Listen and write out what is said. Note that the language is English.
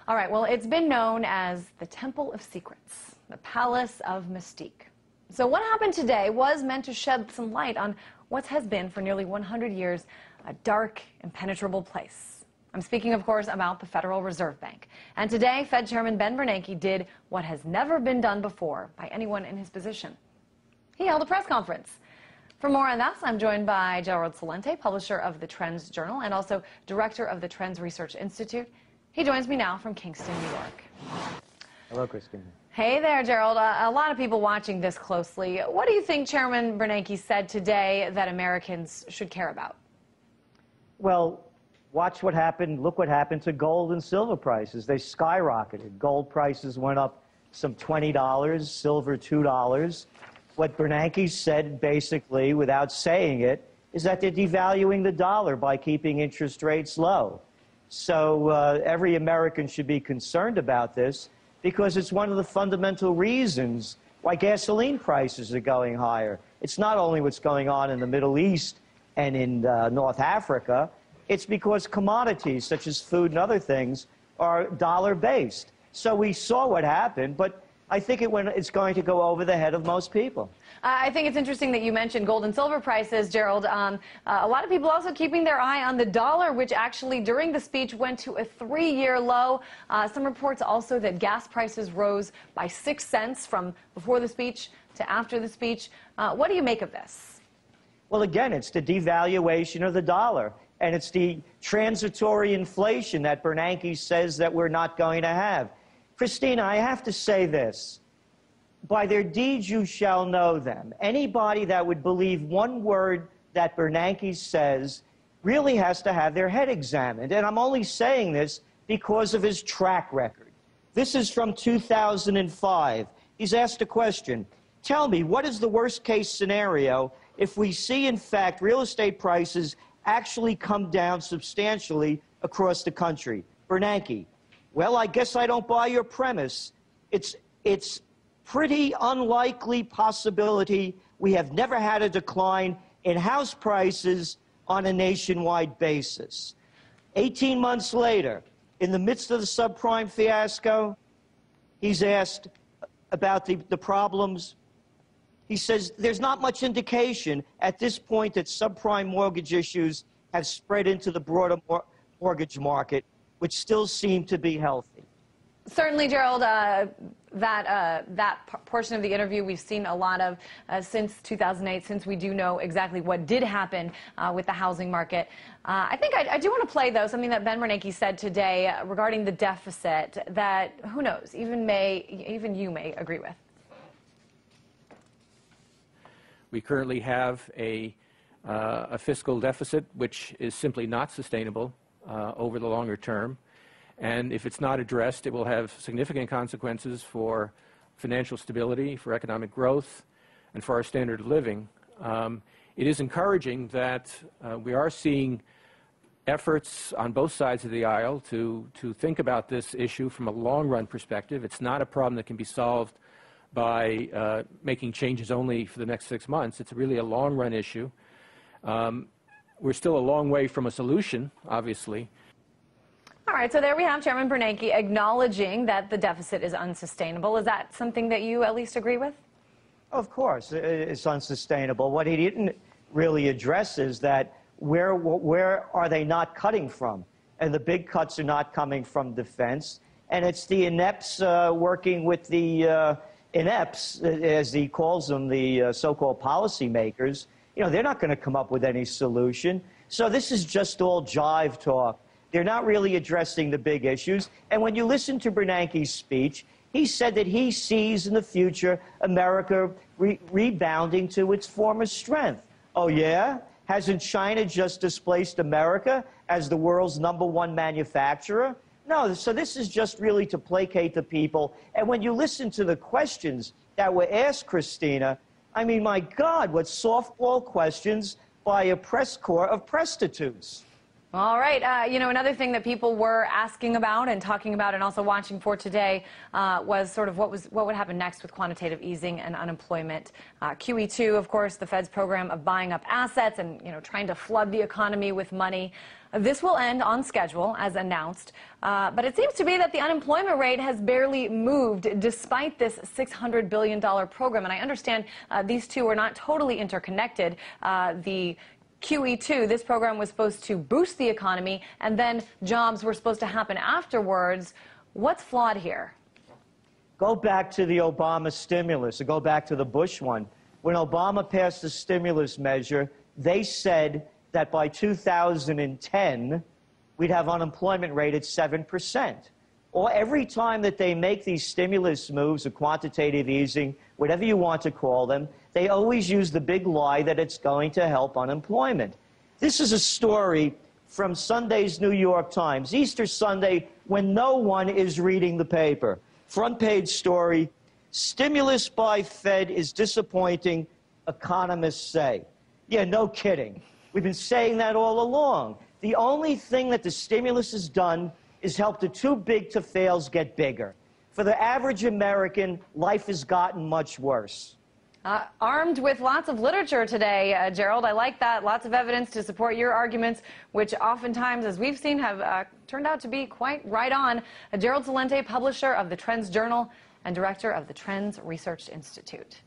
All right, well, it's been known as the Temple of Secrets, the Palace of Mystique. So what happened today was meant to shed some light on what has been for nearly 100 years a dark, impenetrable place. I'm speaking, of course, about the Federal Reserve Bank. And today, Fed Chairman Ben Bernanke did what has never been done before by anyone in his position. He held a press conference. For more on that, I'm joined by Gerald Celente, publisher of the Trends Journal and also director of the Trends Research Institute. He joins me now from Kingston, New York. Hello, Christine. Hey there, Gerald. A lot of people watching this closely. What do you think Chairman Bernanke said today that Americans should care about? Well, watch what happened. Look what happened to gold and silver prices. They skyrocketed. Gold prices went up some $20, silver $2. What Bernanke said, basically, without saying it, is that they're devaluing the dollar by keeping interest rates low. So every American should be concerned about this because it's one of the fundamental reasons why gasoline prices are going higher. It's not only what's going on in the Middle East and in North Africa, it's because commodities such as food and other things are dollar-based. So we saw what happened, but I think it's going to go over the head of most people. I think it's interesting that you mentioned gold and silver prices, Gerald. A lot of people also keeping their eye on the dollar, which actually during the speech went to a 3-year low. Some reports also that gas prices rose by 6 cents from before the speech to after the speech. What do you make of this? Well, again, it's the devaluation of the dollar, and it's the transitory inflation that Bernanke says that we're not going to have. Christina, I have to say this. By their deeds you shall know them. Anybody that would believe one word that Bernanke says really has to have their head examined. And I'm only saying this because of his track record. This is from 2005. He's asked a question. Tell me, what is the worst case scenario if we see, in fact, real estate prices actually come down substantially across the country? Bernanke. Well, I guess I don't buy your premise. It's pretty unlikely possibility. We have never had a decline in house prices on a nationwide basis. 18 months later, in the midst of the subprime fiasco, he's asked about the problems. He says there's not much indication at this point that subprime mortgage issues have spread into the broader mortgage market, which still seem to be healthy. Certainly, Gerald, that portion of the interview we've seen a lot of since 2008, since we do know exactly what did happen with the housing market. I think I do want to play, though, something that Ben Bernanke said today regarding the deficit that, who knows, even you may agree with. We currently have a fiscal deficit which is simply not sustainable over the longer term. And if it's not addressed, it will have significant consequences for financial stability, for economic growth, and for our standard of living. It is encouraging that we are seeing efforts on both sides of the aisle to think about this issue from a long-run perspective. It's not a problem that can be solved by making changes only for the next 6 months. It's really a long-run issue. We're still a long way from a solution, obviously. All right, so there we have Chairman Bernanke acknowledging that the deficit is unsustainable. Is that something that you at least agree with? Of course, it's unsustainable. What he didn't really address is that where are they not cutting from? And the big cuts are not coming from defense. And it's the inepts working with the inepts, as he calls them, the so-called policymakers. You know, they're not going to come up with any solution. So this is just all jive talk. They're not really addressing the big issues. And when you listen to Bernanke's speech, he said that he sees in the future America rebounding to its former strength. Oh, yeah? Hasn't China just displaced America as the world's #1 manufacturer? No, so this is just really to placate the people. And when you listen to the questions that were asked, Christina, I mean, my God, what softball questions by a press corps of prostitutes. All right. Another thing that people were asking about and talking about and also watching for today was sort of what would happen next with quantitative easing and unemployment. QE2, of course, the Fed's program of buying up assets and, trying to flood the economy with money. This will end on schedule, as announced. But it seems to be that the unemployment rate has barely moved despite this $600 billion program. And I understand these two are not totally interconnected. The QE2, this program was supposed to boost the economy, and then jobs were supposed to happen afterwards. What's flawed here? Go back to the Obama stimulus, or go back to the Bush one. When Obama passed the stimulus measure, they said that by 2010, we'd have unemployment rate at 7%. Or every time that they make these stimulus moves, or quantitative easing, whatever you want to call them, they always use the big lie that it's going to help unemployment. This is a story from Sunday's New York Times, Easter Sunday, when no one is reading the paper. Front page story, stimulus by Fed is disappointing, economists say. Yeah, no kidding. We've been saying that all along. The only thing that the stimulus has done is help the too big to fails get bigger. For the average American, life has gotten much worse. Armed with lots of literature today, Gerald. I like that. Lots of evidence to support your arguments, which oftentimes, as we've seen, have turned out to be quite right on. Gerald Celente, publisher of the Trends Journal and director of the Trends Research Institute.